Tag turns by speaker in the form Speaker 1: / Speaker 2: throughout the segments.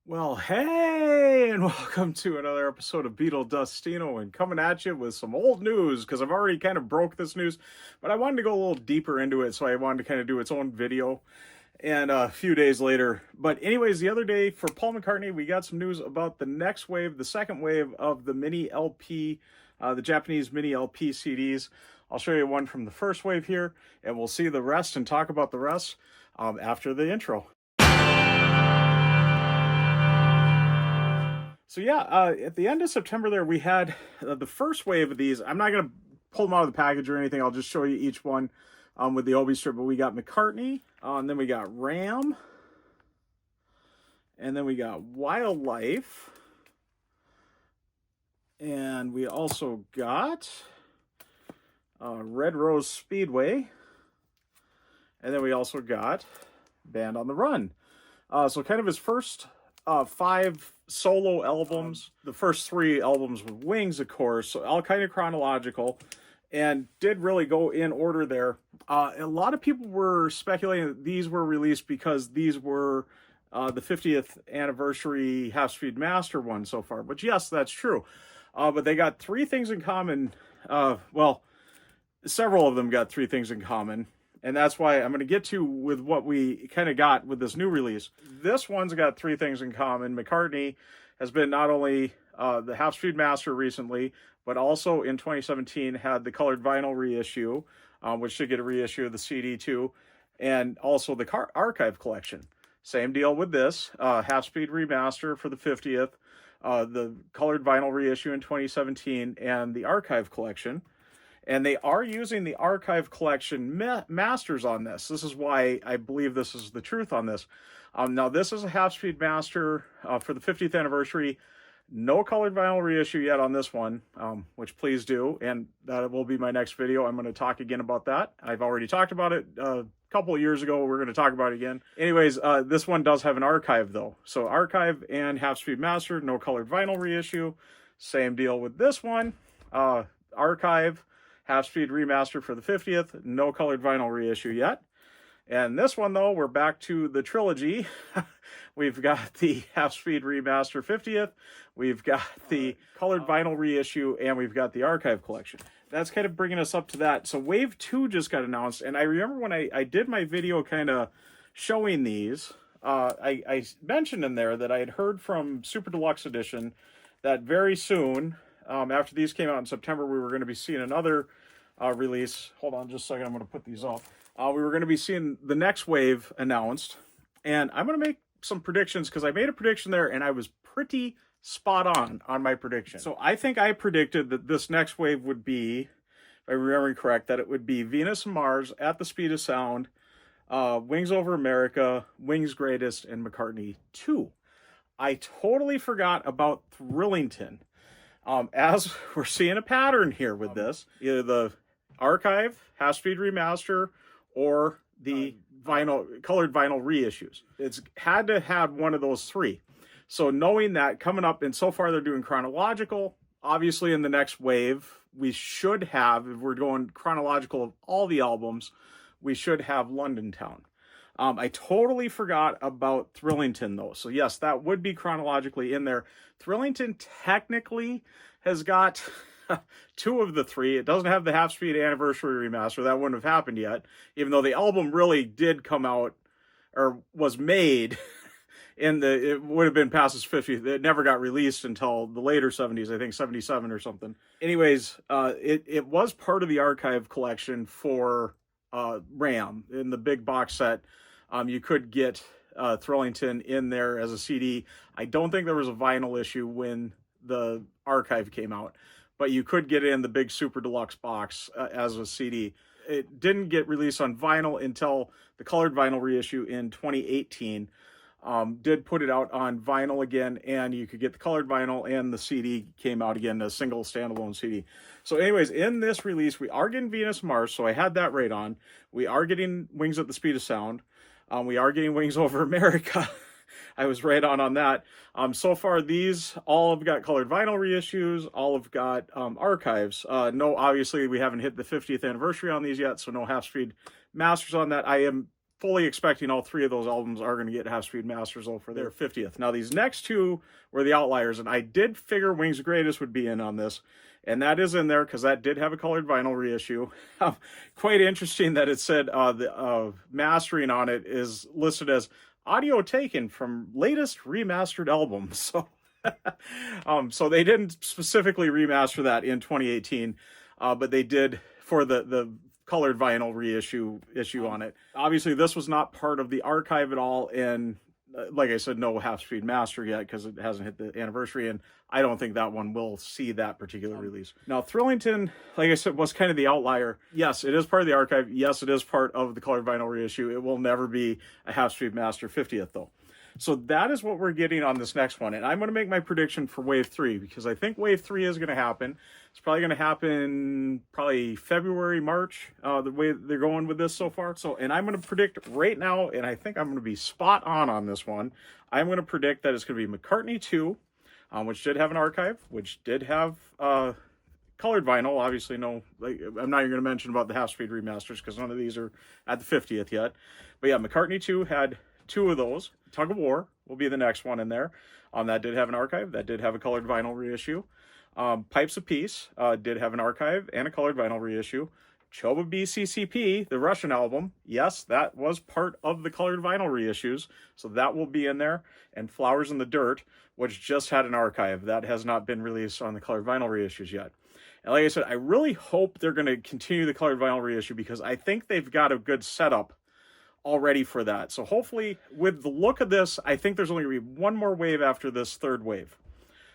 Speaker 1: Well, hey, and welcome to another episode of Beetle Dustino, and coming at you with some old news because I've already kind of broke this news, but I wanted to go a little deeper into it, so I wanted to kind of do its own video. And a few days later, but anyways, the other day for Paul McCartney, we got some news about the next wave, the second wave of the mini LP, the Japanese mini LP CDs. I'll show you one from the first wave here, and we'll see the rest and talk about the rest after the intro. So yeah, at the end of September there, we had the first wave of these. I'm not going to pull them out of the package or anything. I'll just show you each one with the Obi strip. But we got McCartney, and then we got Ram, and then we got Wildlife, and we also got Red Rose Speedway, and then we also got Band on the Run. So kind of his first 5 solo albums. The first 3 albums with Wings, of course, so all kind of chronological, and did really go in order there. A lot of people were speculating that these were released because these were the 50th anniversary half-speed master one so far, but yes, that's true. But they got 3 things in common. Well, several of them got 3 things in common. And that's why I'm going to get to with what we kind of got with this new release. This one's got 3 things in common. McCartney has been not only the half-speed master recently, but also in 2017 had the colored vinyl reissue, which should get a reissue of the CD too, and also the archive collection. Same deal with this, half-speed remaster for the 50th, the colored vinyl reissue in 2017, and the archive collection. And they are using the archive collection masters on this. This is why I believe this is the truth on this. Now, this is a half-speed master for the 50th anniversary. No colored vinyl reissue yet on this one, which please do. And that will be my next video. I'm going to talk again about that. I've already talked about it a couple of years ago. We're going to talk about it again. Anyways, this one does have an archive, though. So archive and half-speed master, no colored vinyl reissue. Same deal with this one. Archive, half-speed remaster for the 50th, no colored vinyl reissue yet. And this one, though, we're back to the trilogy. We've got the half-speed remaster 50th, we've got the colored vinyl reissue, and we've got the archive collection. That's kind of bringing us up to that. So Wave 2 just got announced, and I remember when I did my video kind of showing these, I mentioned in there that I had heard from Super Deluxe Edition that very soon, after these came out in September, we were going to be seeing another release. Hold on just a second. I'm going to put these off. We were going to be seeing the next wave announced. And I'm going to make some predictions because I made a prediction there and I was pretty spot on my prediction. So I think I predicted that this next wave would be, if I'm remembering correct, that it would be Venus and Mars, At the Speed of Sound, Wings Over America, Wings Greatest, and McCartney 2. I totally forgot about Thrillington. As we're seeing a pattern here with this, either the archive, half-speed remaster, or the colored vinyl reissues. It's had to have one of those 3. So knowing that coming up, and so far they're doing chronological, obviously in the next wave, we should have, if we're going chronological of all the albums, we should have London Town. I totally forgot about Thrillington, though. So yes, that would be chronologically in there. Thrillington technically has got 2 of the 3. It doesn't have the half-speed anniversary remaster. That wouldn't have happened yet, even though the album really did come out, or was made, it would have been past its 50th. It never got released until the later 70s, I think 77 or something. Anyways, it was part of the archive collection for Ram in the big box set. You could get Thrillington in there as a CD. I don't think there was a vinyl issue when the archive came out, but you could get it in the big Super Deluxe box as a CD. It didn't get released on vinyl until the colored vinyl reissue in 2018. Did put it out on vinyl again, and you could get the colored vinyl, and the CD came out again, a single standalone CD. So anyways, in this release, we are getting Venus Mars, so I had that right on. We are getting Wings at the Speed of Sound. We are getting Wings Over America. I was right on that. So far, these all have got colored vinyl reissues, all have got archives. No, obviously, we haven't hit the 50th anniversary on these yet, so no half-speed masters on that. I am fully expecting all 3 of those albums are going to get Half Speed Masters though for their 50th. Now these next 2 were the outliers, and I did figure Wings of Greatest would be in on this, and that is in there because that did have a colored vinyl reissue. Quite interesting that it said the mastering on it is listed as audio taken from latest remastered album. So so they didn't specifically remaster that in 2018, but they did for the colored vinyl reissue on it. Obviously, this was not part of the archive at all, and like I said, no Half Speed Master yet because it hasn't hit the anniversary, and I don't think that one will see that particular release. Now, Thrillington, like I said, was kind of the outlier. Yes, it is part of the archive. Yes, it is part of the colored vinyl reissue. It will never be a Half Speed Master 50th, though. So that is what we're getting on this next one. And I'm going to make my prediction for Wave 3 because I think Wave 3 is going to happen. It's probably going to happen probably February, March, the way they're going with this so far. And I'm going to predict right now, and I think I'm going to be spot on this one. I'm going to predict that it's going to be McCartney 2, which did have an archive, which did have colored vinyl. Obviously, no, I'm not even going to mention about the Half Speed remasters because none of these are at the 50th yet. But yeah, McCartney 2 had 2 of those. Tug of War will be the next one in there. That did have an archive. That did have a colored vinyl reissue. Pipes of Peace did have an archive and a colored vinyl reissue. Choba BCCP, the Russian album, yes, that was part of the colored vinyl reissues, so that will be in there. And Flowers in the Dirt, which just had an archive. That has not been released on the colored vinyl reissues yet. And like I said, I really hope they're going to continue the colored vinyl reissue because I think they've got a good setup already for that. So hopefully, with the look of this, I think there's only going to be one more wave after this third wave.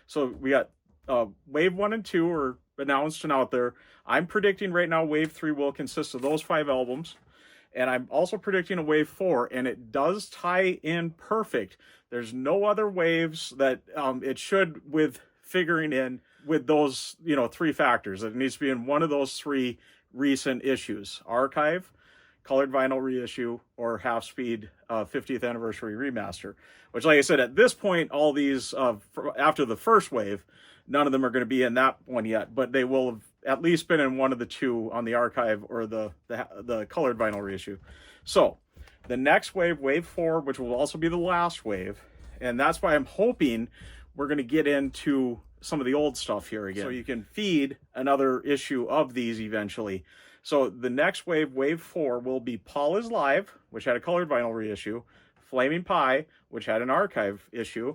Speaker 1: So we got Wave 1 and 2 are announced and out there. I'm predicting right now Wave 3 will consist of those 5 albums. And I'm also predicting a Wave 4, and it does tie in perfect. There's no other waves that it should with figuring in with those, 3 factors. It needs to be in one of those 3 recent issues. Archive, colored vinyl reissue, or Half Speed 50th anniversary remaster. Which, like I said, at this point, all these, after the first wave, none of them are going to be in that one yet, but they will have at least been in one of the 2 on the archive or the colored vinyl reissue. So, the next wave, Wave 4, which will also be the last wave, and that's why I'm hoping we're going to get into some of the old stuff here again. So you can feed another issue of these eventually. So the next wave, Wave 4, will be Paul is Live, which had a colored vinyl reissue, Flaming Pie, which had an archive issue,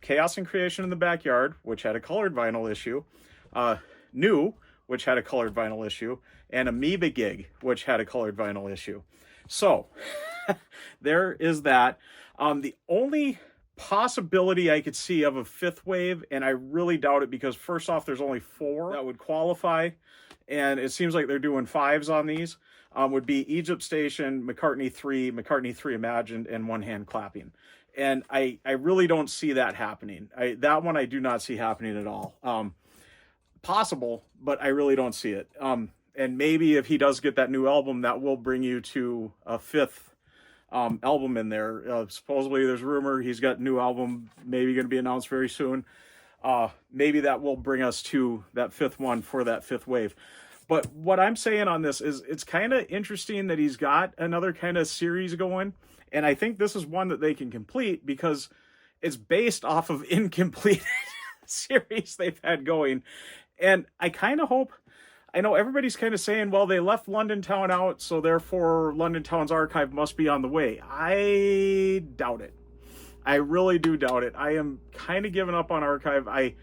Speaker 1: Chaos and Creation in the Backyard, which had a colored vinyl issue, New, which had a colored vinyl issue, and Amoeba Gig, which had a colored vinyl issue. So there is that. The only possibility I could see of a 5th wave, and I really doubt it because first off, there's only 4 that would qualify. And it seems like they're doing 5s on these, would be Egypt Station, McCartney 3 Imagined, and One Hand Clapping. And I really don't see that happening. That one I do not see happening at all. Possible, but I really don't see it. And maybe if he does get that new album, that will bring you to a 5th album in there. Supposedly there's rumor he's got a new album maybe going to be announced very soon. Maybe that will bring us to that 5th one for that 5th wave. But what I'm saying on this is it's kind of interesting that he's got another kind of series going. And I think this is one that they can complete because it's based off of incomplete series they've had going. And I kind of hope, I know everybody's kind of saying, well, they left London Town out, so therefore London Town's archive must be on the way. I doubt it. I really do doubt it. I am kind of giving up on archive. I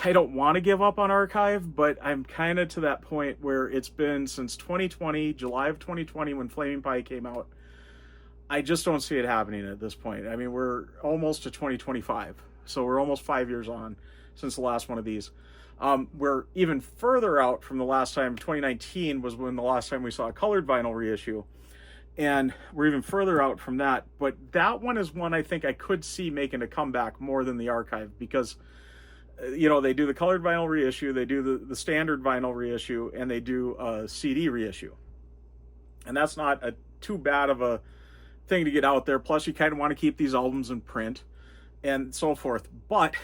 Speaker 1: don't want to give up on archive, but I'm kind of to that point where it's been since 2020, July of 2020 when Flaming Pie came out. I just don't see it happening at this point. I mean, we're almost to 2025, so we're almost 5 years on since the last one of these. We're even further out from the last time. 2019 was when the last time we saw a colored vinyl reissue. And we're even further out from that. But that one is one I think I could see making a comeback more than the archive because, they do the colored vinyl reissue, they do the standard vinyl reissue, and they do a CD reissue. And that's not too bad of a thing to get out there. Plus, you kind of want to keep these albums in print and so forth. But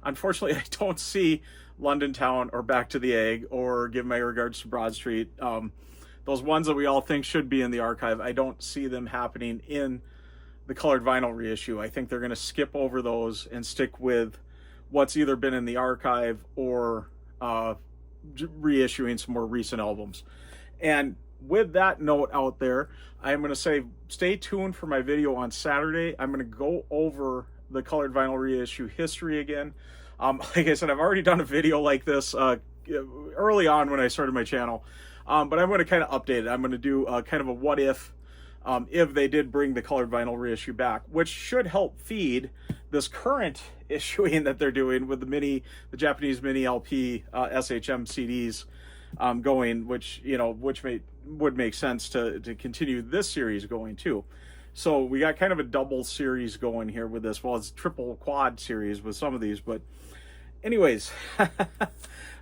Speaker 1: unfortunately, I don't see London Town or Back to the Egg or Give My Regards to Broad Street. those ones that we all think should be in the archive, I don't see them happening in the colored vinyl reissue. I think they're going to skip over those and stick with what's either been in the archive or reissuing some more recent albums. And with that note out there, I'm going to say stay tuned for my video on Saturday. I'm going to go over the colored vinyl reissue history again. Like I said, I've already done a video like this early on when I started my channel, but I'm going to kind of update it. I'm going to do kind of a what if they did bring the colored vinyl reissue back, which should help feed this current issuing that they're doing with the Japanese mini LP SHM-CDs going, which would make sense to continue this series going too. So we got kind of a double series going here with this. Well, it's triple quad series with some of these, but anyways,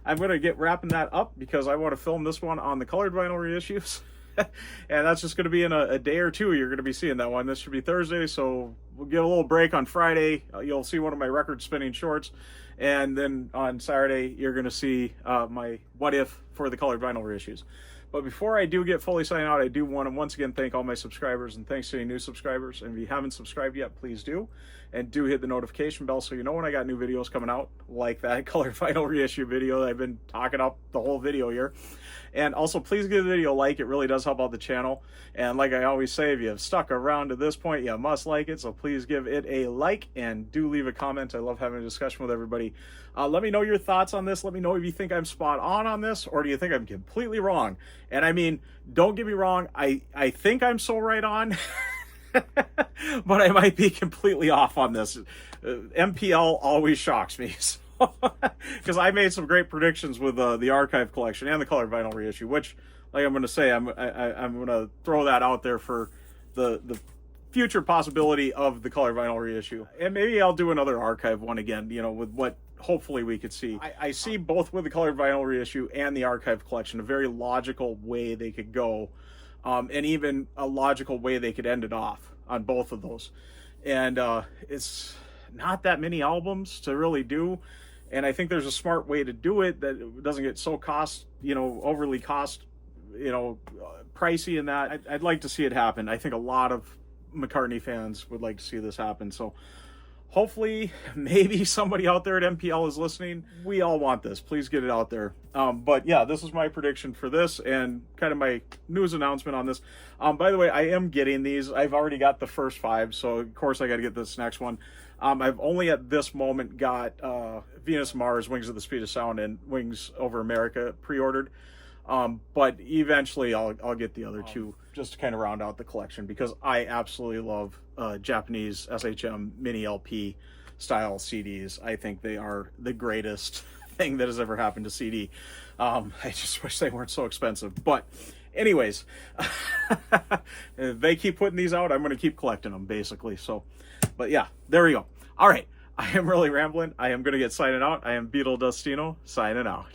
Speaker 1: I'm going to get wrapping that up because I want to film this one on the colored vinyl reissues. And that's just going to be in a day or two. You're going to be seeing that one. This should be Thursday, so we'll get a little break on Friday. You'll see one of my record spinning shorts, and then on Saturday you're going to see my what if for the colored vinyl reissues. But before I do get fully signed out, I do want to once again thank all my subscribers, and thanks to any new subscribers. And if you haven't subscribed yet, please do. And do hit the notification bell so you know when I got new videos coming out, like that colored vinyl reissue video that I've been talking up the whole video here. And also, please give the video a like. It really does help out the channel. And like I always say, if you have stuck around to this point, you must like it. So please give it a like and do leave a comment. I love having a discussion with everybody. Let me know your thoughts on this. Let me know if you think I'm spot on this, or do you think I'm completely wrong? And I mean, don't get me wrong. I think I'm so right on, but I might be completely off on this. MPL always shocks me. Because I made some great predictions with the archive collection and the colored vinyl reissue, which, like I'm going to say, I'm going to throw that out there for the future possibility of the colored vinyl reissue. And maybe I'll do another archive one again, with what hopefully we could see. I see both with the colored vinyl reissue and the archive collection a very logical way they could go, and even a logical way they could end it off on both of those. And it's not that many albums to really do. And I think there's a smart way to do it that doesn't get so overly pricey in that. I'd like to see it happen. I think a lot of McCartney fans would like to see this happen. So hopefully, maybe somebody out there at MPL is listening. We all want this. Please get it out there. But yeah, this is my prediction for this and kind of my news announcement on this. By the way, I am getting these. I've already got the first 5, so of course I got to get this next one. I've only at this moment got Venus, Mars, Wings of the Speed of Sound, and Wings Over America pre-ordered. But eventually I'll get the other 2 just to kind of round out the collection, because I absolutely love Japanese SHM mini LP style CDs. I think they are the greatest thing that has ever happened to CD. I just wish they weren't so expensive. But anyways, if they keep putting these out, I'm going to keep collecting them, basically. So, but yeah, there we go. All right. I am really rambling. I am going to get signing out. I am Beetle Dustino, signing out.